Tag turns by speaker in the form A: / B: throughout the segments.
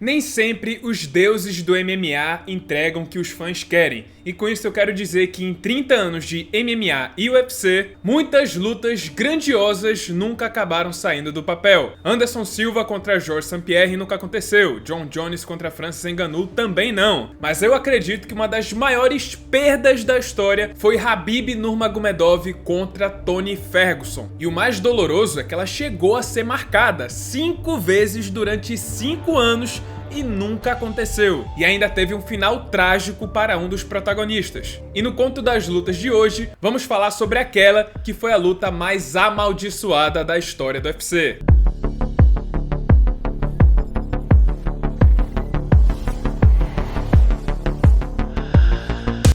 A: Nem sempre os deuses do MMA entregam o que os fãs querem, e com isso eu quero dizer que em 30 anos de MMA e UFC, muitas lutas grandiosas nunca acabaram saindo do papel. Anderson Silva contra Georges St-Pierre nunca aconteceu, John Jones contra Francis Ngannou também não, mas eu acredito que uma das maiores perdas da história foi Khabib Nurmagomedov contra Tony Ferguson. E o mais doloroso é que ela chegou a ser marcada 5 vezes durante 5 anos e nunca aconteceu. E ainda teve um final trágico para um dos protagonistas. E no conto das lutas de hoje, vamos falar sobre aquela que foi a luta mais amaldiçoada da história do UFC.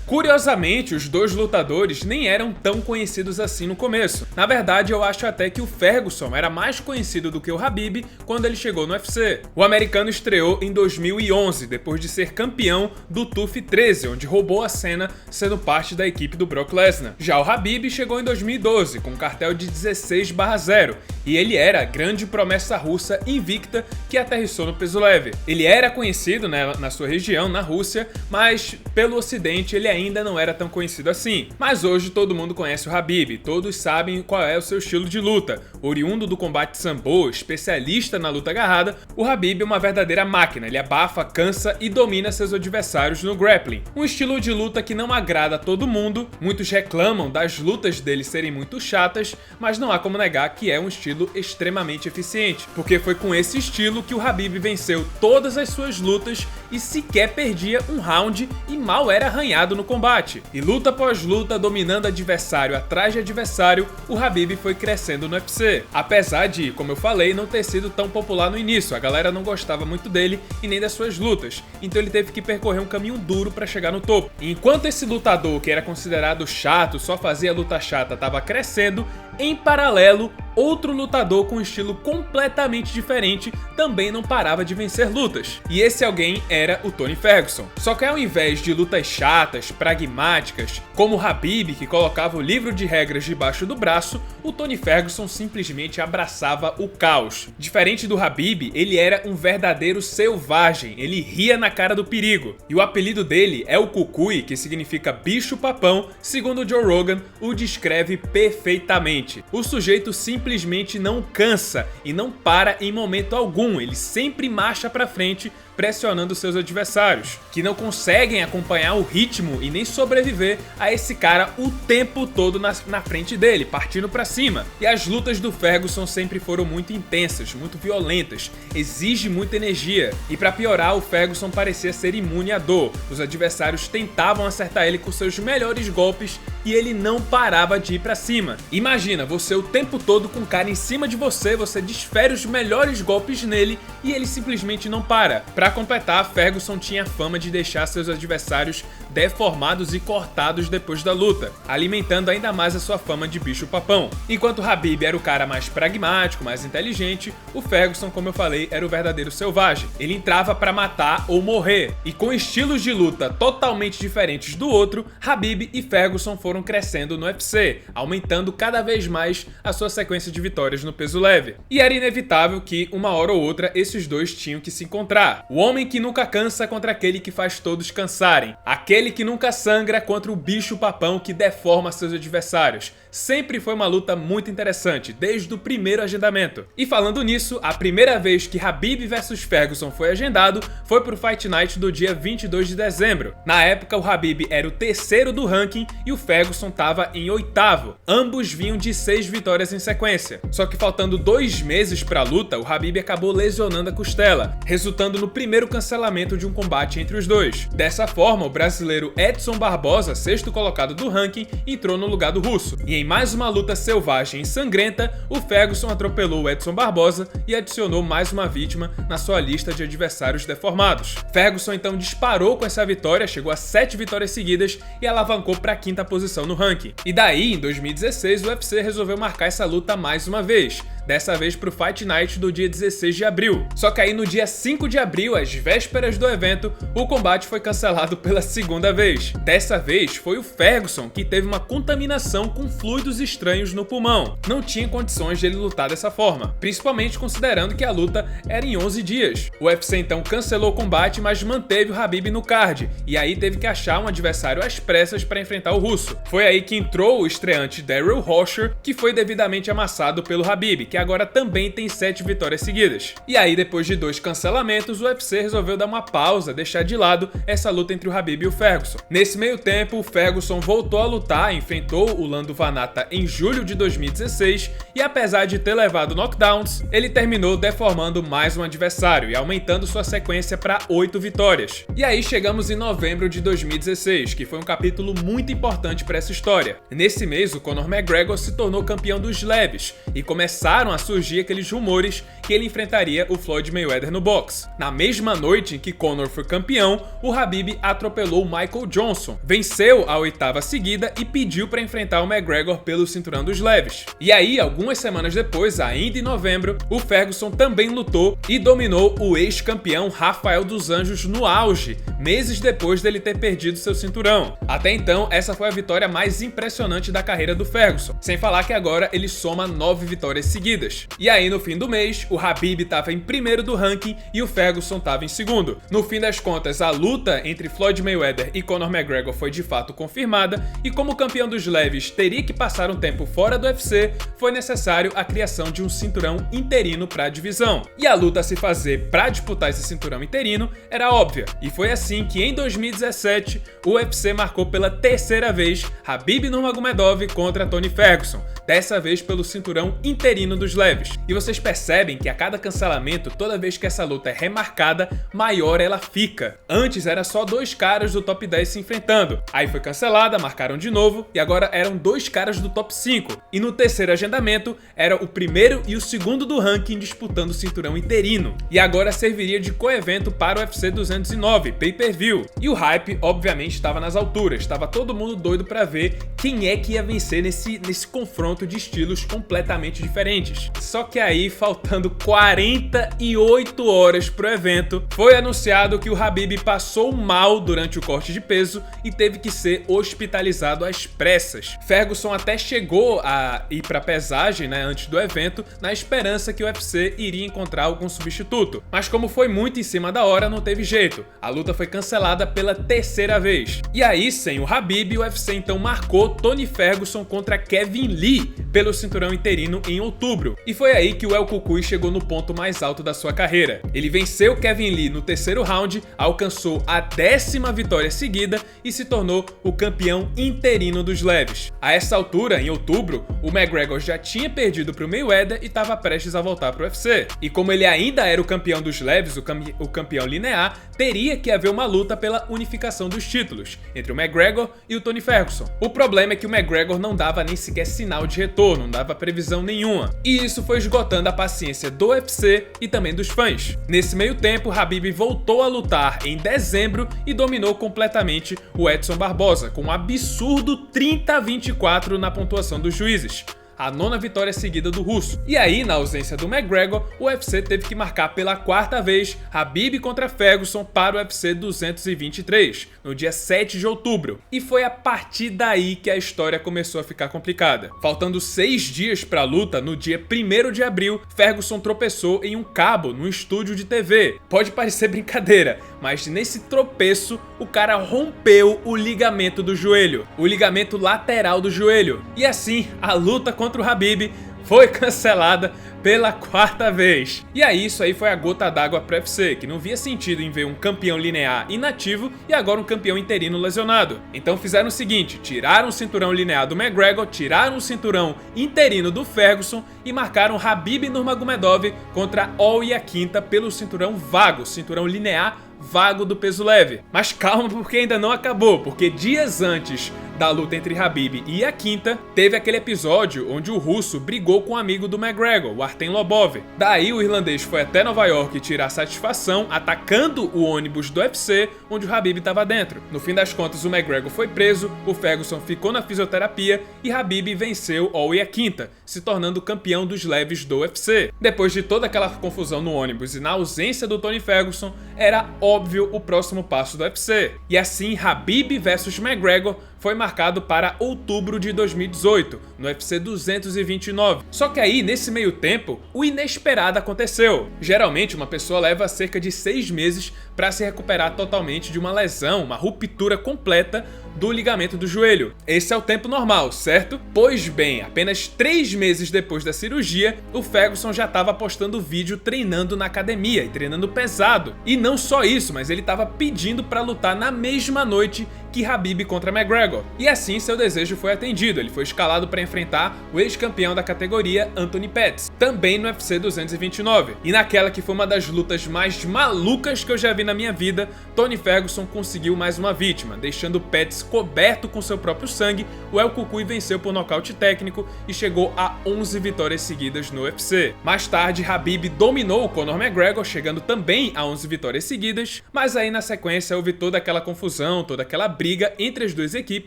A: Curiosamente, os dois lutadores nem eram tão conhecidos assim no começo. Na verdade, eu acho até que o Ferguson era mais conhecido do que o Khabib quando ele chegou no UFC. O americano estreou em 2011, depois de ser campeão do TUF 13, onde roubou a cena sendo parte da equipe do Brock Lesnar. Já o Khabib chegou em 2012, com um cartel de 16/0, e ele era a grande promessa russa invicta que aterrissou no peso leve. Ele era conhecido, na sua região, na Rússia, mas pelo ocidente ele ainda não era tão conhecido assim. Mas hoje todo mundo conhece o Khabib, todos sabem qual é o seu estilo de luta. Oriundo do combate sambo, especialista na luta agarrada, o Khabib é uma verdadeira máquina, ele abafa, cansa e domina seus adversários no grappling. Um estilo de luta que não agrada a todo mundo, muitos reclamam das lutas dele serem muito chatas, mas não há como negar que é um estilo extremamente eficiente, porque foi com esse estilo que o Khabib venceu todas as suas lutas e sequer perdia um round e mal era arranhado no combate. E luta após luta, dominando adversário atrás de adversário, o Khabib foi crescendo no UFC. Apesar de, como eu falei, não ter sido tão popular no início, a galera não gostava muito dele e nem das suas lutas, então ele teve que percorrer um caminho duro para chegar no topo. E enquanto esse lutador, que era considerado chato, só fazia luta chata, estava crescendo, em paralelo, outro lutador com um estilo completamente diferente também não parava de vencer lutas. E esse alguém era o Tony Ferguson. Só que ao invés de lutas chatas, pragmáticas, como o Khabib, que colocava o livro de regras debaixo do braço, o Tony Ferguson simplesmente abraçava o caos. Diferente do Khabib, ele era um verdadeiro selvagem, ele ria na cara do perigo. E o apelido dele é o Cucuy, que significa bicho-papão, segundo Joe Rogan, o descreve perfeitamente. O sujeito simplesmente não cansa e não para em momento algum, ele sempre marcha pra frente, pressionando seus adversários, que não conseguem acompanhar o ritmo e nem sobreviver a esse cara o tempo todo na frente dele, partindo pra cima. E as lutas do Ferguson sempre foram muito intensas, muito violentas, exige muita energia. E pra piorar, o Ferguson parecia ser imune à dor. Os adversários tentavam acertar ele com seus melhores golpes e ele não parava de ir pra cima. Imagina, você o tempo todo com o cara em cima de você, você desfere os melhores golpes nele e ele simplesmente não para. Pra completar, Ferguson tinha fama de deixar seus adversários deformados e cortados depois da luta, alimentando ainda mais a sua fama de bicho-papão. Enquanto o Khabib era o cara mais pragmático, mais inteligente, o Ferguson, como eu falei, era o verdadeiro selvagem. Ele entrava pra matar ou morrer, e com estilos de luta totalmente diferentes do outro, Khabib e Ferguson foram crescendo no UFC, aumentando cada vez mais a sua sequência de vitórias no peso leve. E era inevitável que, uma hora ou outra, esses dois tinham que se encontrar. O homem que nunca cansa contra aquele que faz todos cansarem. Aquele que nunca sangra contra o bicho-papão que deforma seus adversários. Sempre foi uma luta muito interessante, desde o primeiro agendamento. E falando nisso, a primeira vez que Khabib vs Ferguson foi agendado foi pro Fight Night do dia 22 de dezembro. Na época, o Khabib era o terceiro do ranking e o Ferguson estava em oitavo. Ambos vinham de 6 vitórias em sequência. Só que faltando 2 meses pra luta, o Khabib acabou lesionando a costela, resultando no primeiro cancelamento de um combate entre os dois. Dessa forma, o brasileiro Edson Barbosa, sexto colocado do ranking, entrou no lugar do russo. E em mais uma luta selvagem e sangrenta, o Ferguson atropelou o Edson Barbosa e adicionou mais uma vítima na sua lista de adversários deformados. Ferguson então disparou com essa vitória, chegou a 7 vitórias seguidas e alavancou para a 5ª posição no ranking. E daí, em 2016, o UFC resolveu marcar essa luta mais uma vez. dessa vez pro Fight Night do dia 16 de abril. Só que aí no dia 5 de abril, às vésperas do evento, o combate foi cancelado pela segunda vez. Dessa vez foi o Ferguson que teve uma contaminação com fluidos estranhos no pulmão. Não tinha condições de ele lutar dessa forma, principalmente considerando que a luta era em 11 dias. O UFC então cancelou o combate, mas manteve o Khabib no card, e aí teve que achar um adversário às pressas para enfrentar o russo. Foi aí que entrou o estreante Darrell Rocher, que foi devidamente amassado pelo Khabib, que agora também tem 7 vitórias seguidas. E aí, depois de 2 cancelamentos, o UFC resolveu dar uma pausa, deixar de lado essa luta entre o Khabib e o Ferguson. Nesse meio tempo, o Ferguson voltou a lutar, enfrentou o Lando Vannata em julho de 2016, e apesar de ter levado knockdowns, ele terminou deformando mais um adversário e aumentando sua sequência para 8 vitórias. E aí chegamos em novembro de 2016, que foi um capítulo muito importante para essa história. Nesse mês, o Conor McGregor se tornou campeão dos leves e começaram a surgir aqueles rumores que ele enfrentaria o Floyd Mayweather no boxe. Na mesma noite em que Conor foi campeão, o Khabib atropelou o Michael Johnson, venceu a 8ª seguida e pediu para enfrentar o McGregor pelo cinturão dos leves. E aí, algumas semanas depois, ainda em novembro, o Ferguson também lutou e dominou o ex-campeão Rafael dos Anjos no auge, meses depois dele ter perdido seu cinturão. Até então, essa foi a vitória mais impressionante da carreira do Ferguson, sem falar que agora ele soma 9 vitórias seguidas. E aí, no fim do mês, o Khabib estava em primeiro do ranking e o Ferguson estava em segundo. No fim das contas, a luta entre Floyd Mayweather e Conor McGregor foi de fato confirmada, e como o campeão dos leves teria que passar um tempo fora do UFC, foi necessário a criação de um cinturão interino para a divisão. E a luta a se fazer para disputar esse cinturão interino era óbvia, e foi assim que em 2017 o UFC marcou pela 3ª vez Khabib Nurmagomedov contra Tony Ferguson, dessa vez pelo cinturão interino dos leves. E vocês percebem que a cada cancelamento, toda vez que essa luta é remarcada, maior ela fica. Antes era só 2 caras do top 10 se enfrentando, aí foi cancelada, marcaram de novo, e agora eram 2 caras do top 5. E no terceiro agendamento era o primeiro e o segundo do ranking disputando o cinturão interino. E agora serviria de coevento para o UFC 209, pay-per-view. E o hype, obviamente, estava nas alturas, estava todo mundo doido para ver quem é que ia vencer nesse confronto de estilos completamente diferentes. Só que aí, faltando 48 horas pro evento, foi anunciado que o Khabib passou mal durante o corte de peso e teve que ser hospitalizado às pressas. Ferguson até chegou a ir pra pesagem, antes do evento, na esperança que o UFC iria encontrar algum substituto. Mas como foi muito em cima da hora, não teve jeito. A luta foi cancelada pela 3ª vez. E aí, sem o Khabib, o UFC então marcou Tony Ferguson contra Kevin Lee pelo cinturão interino em outubro. E foi aí que o El Cucuy chegou no ponto mais alto da sua carreira. Ele venceu Kevin Lee no terceiro round, alcançou a 10ª vitória seguida e se tornou o campeão interino dos leves. A essa altura, em outubro, o McGregor já tinha perdido para o Mayweather e estava prestes a voltar para o UFC. E como ele ainda era o campeão dos leves, o campeão linear, teria que haver uma luta pela unificação dos títulos entre o McGregor e o Tony Ferguson. O problema é que o McGregor não dava nem sequer sinal de retorno, não dava previsão nenhuma. E isso foi esgotando a paciência do UFC e também dos fãs. Nesse meio tempo, Khabib voltou a lutar em dezembro e dominou completamente o Edson Barbosa, com um absurdo 30-24 na pontuação dos juízes. A 9ª vitória seguida do russo. E aí, na ausência do McGregor, o UFC teve que marcar pela 4ª vez Khabib contra Ferguson para o UFC 223, no dia 7 de outubro. E foi a partir daí que a história começou a ficar complicada. Faltando 6 dias para a luta, no dia 1º de abril, Ferguson tropeçou em um cabo no estúdio de TV. Pode parecer brincadeira, mas nesse tropeço, o cara rompeu o ligamento do joelho, o ligamento lateral do joelho. E assim, a luta contra o Khabib foi cancelada pela 4ª vez. E aí, isso aí foi a gota d'água para o UFC, que não via sentido em ver um campeão linear inativo e agora um campeão interino lesionado. Então fizeram o seguinte, tiraram o cinturão linear do McGregor, tiraram o cinturão interino do Ferguson e marcaram Khabib Nurmagomedov contra Al Iaquinta pelo cinturão vago, cinturão linear vago do peso leve. Mas calma, porque ainda não acabou, porque dias antes da luta entre Khabib e Iaquinta, teve aquele episódio onde o russo brigou com um amigo do McGregor, o Artem Lobov. Daí o irlandês foi até Nova York tirar satisfação, atacando o ônibus do UFC, onde o Khabib estava dentro. No fim das contas, o McGregor foi preso, o Ferguson ficou na fisioterapia e Khabib venceu o Iaquinta, se tornando campeão dos leves do UFC. Depois de toda aquela confusão no ônibus e na ausência do Tony Ferguson, era óbvio o próximo passo do UFC. E assim, Khabib vs McGregor foi marcado para outubro de 2018, no UFC 229. Só que aí, nesse meio tempo, o inesperado aconteceu. Geralmente, uma pessoa leva cerca de 6 meses para se recuperar totalmente de uma lesão, uma ruptura completa do ligamento do joelho. Esse é o tempo normal, certo? Pois bem, apenas 3 meses depois da cirurgia, o Ferguson já estava postando vídeo treinando na academia e treinando pesado. E não só isso, mas ele estava pedindo para lutar na mesma noite que Khabib contra McGregor. E assim seu desejo foi atendido, ele foi escalado para enfrentar o ex-campeão da categoria Anthony Pettis, também no UFC 229. E naquela que foi uma das lutas mais malucas que eu já vi na minha vida, Tony Ferguson conseguiu mais uma vítima, deixando Pettis coberto com seu próprio sangue. O El Cucuy venceu por nocaute técnico e chegou a 11 vitórias seguidas no UFC. Mais tarde, Khabib dominou o Conor McGregor, chegando também a 11 vitórias seguidas, mas aí na sequência houve toda aquela confusão, toda aquela briga entre as duas equipes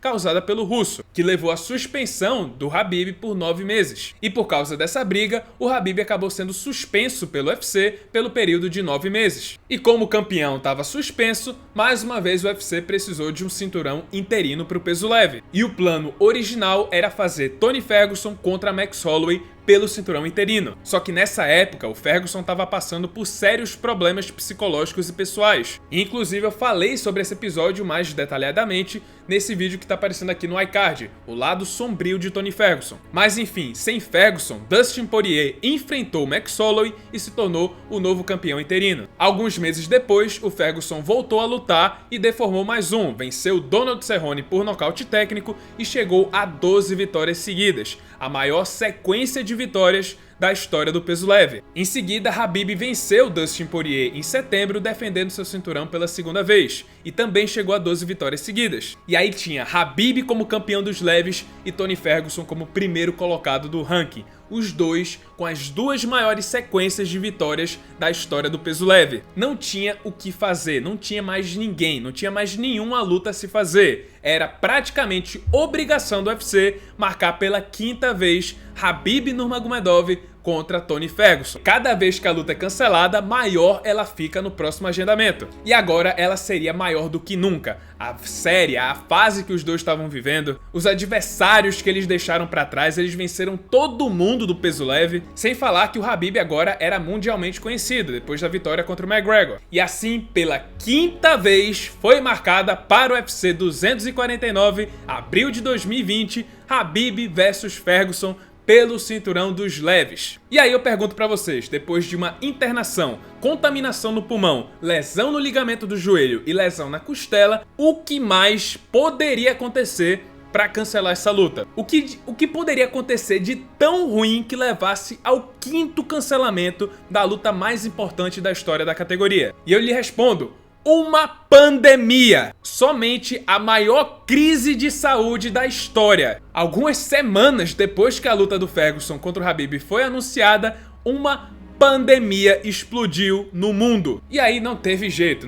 A: causada pelo russo, que levou à suspensão do Khabib por 9 meses. E por causa dessa briga, o Khabib acabou sendo suspenso pelo UFC pelo período de 9 meses. E como o campeão estava suspenso, mais uma vez o UFC precisou de um cinturão interino para o peso leve. E o plano original era fazer Tony Ferguson contra Max Holloway pelo cinturão interino. Só que nessa época, o Ferguson estava passando por sérios problemas psicológicos e pessoais. E, inclusive, eu falei sobre esse episódio mais detalhadamente nesse vídeo que está aparecendo aqui no iCard, o lado sombrio de Tony Ferguson. Mas enfim, sem Ferguson, Dustin Poirier enfrentou Max Holloway e se tornou o novo campeão interino. Alguns meses depois, o Ferguson voltou a lutar e deformou mais um, venceu Donald Cerrone por nocaute técnico e chegou a 12 vitórias seguidas, a maior sequência de vitórias da história do peso leve. Em seguida, Khabib venceu Dustin Poirier em setembro, defendendo seu cinturão pela segunda vez, e também chegou a 12 vitórias seguidas. E aí tinha Khabib como campeão dos leves e Tony Ferguson como primeiro colocado do ranking, os dois com as duas maiores sequências de vitórias da história do peso leve. Não tinha o que fazer, não tinha mais ninguém, não tinha mais nenhuma luta a se fazer. Era praticamente obrigação do UFC marcar pela 5ª vez Khabib Nurmagomedov contra Tony Ferguson. Cada vez que a luta é cancelada, maior ela fica no próximo agendamento. E agora ela seria maior do que nunca. A série, a fase que os dois estavam vivendo, os adversários que eles deixaram pra trás, eles venceram todo mundo do peso leve, sem falar que o Khabib agora era mundialmente conhecido, depois da vitória contra o McGregor. E assim, pela 5ª vez, foi marcada para o UFC 249, abril de 2020, Khabib vs Ferguson, pelo cinturão dos leves. E aí eu pergunto pra vocês, depois de uma internação, contaminação no pulmão, lesão no ligamento do joelho e lesão na costela, o que mais poderia acontecer pra cancelar essa luta? O que poderia acontecer de tão ruim que levasse ao 5º cancelamento da luta mais importante da história da categoria? E eu lhe respondo: uma pandemia! Somente a maior crise de saúde da história. Algumas semanas depois que a luta do Ferguson contra o Khabib foi anunciada, uma pandemia explodiu no mundo. E aí não teve jeito.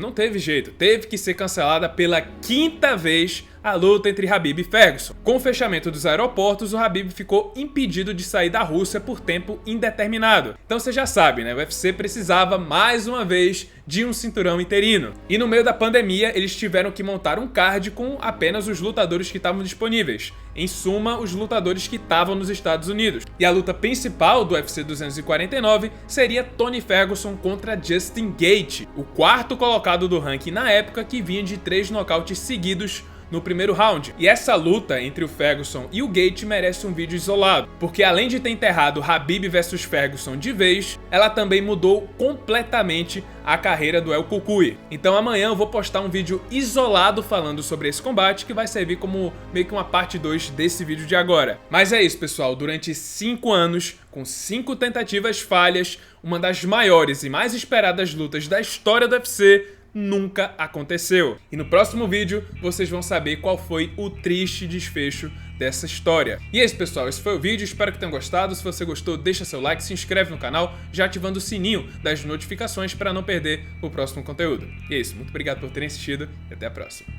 A: Teve que ser cancelada pela 5ª vez a luta entre Khabib e Ferguson. Com o fechamento dos aeroportos, o Khabib ficou impedido de sair da Rússia por tempo indeterminado. Então você já sabe, né? O UFC precisava mais uma vez de um cinturão interino. E no meio da pandemia, eles tiveram que montar um card com apenas os lutadores que estavam disponíveis. Em suma, os lutadores que estavam nos Estados Unidos. E a luta principal do UFC 249 seria Tony Ferguson contra Justin Gaethje, o 4º colocado do ranking na época, que vinha de 3 nocautes seguidos no primeiro round. E essa luta entre o Ferguson e o Gaethje merece um vídeo isolado, porque além de ter enterrado Khabib vs Ferguson de vez, ela também mudou completamente a carreira do El Cucuy. Então amanhã eu vou postar um vídeo isolado falando sobre esse combate, que vai servir como meio que uma parte 2 desse vídeo de agora. Mas é isso, pessoal, durante 5 anos, com 5 tentativas falhas, uma das maiores e mais esperadas lutas da história do UFC nunca aconteceu. E no próximo vídeo vocês vão saber qual foi o triste desfecho dessa história. E é isso, pessoal, esse foi o vídeo, espero que tenham gostado. Se você gostou, deixa seu like, se inscreve no canal, já ativando o sininho das notificações para não perder o próximo conteúdo. E é isso, muito obrigado por terem assistido e até a próxima.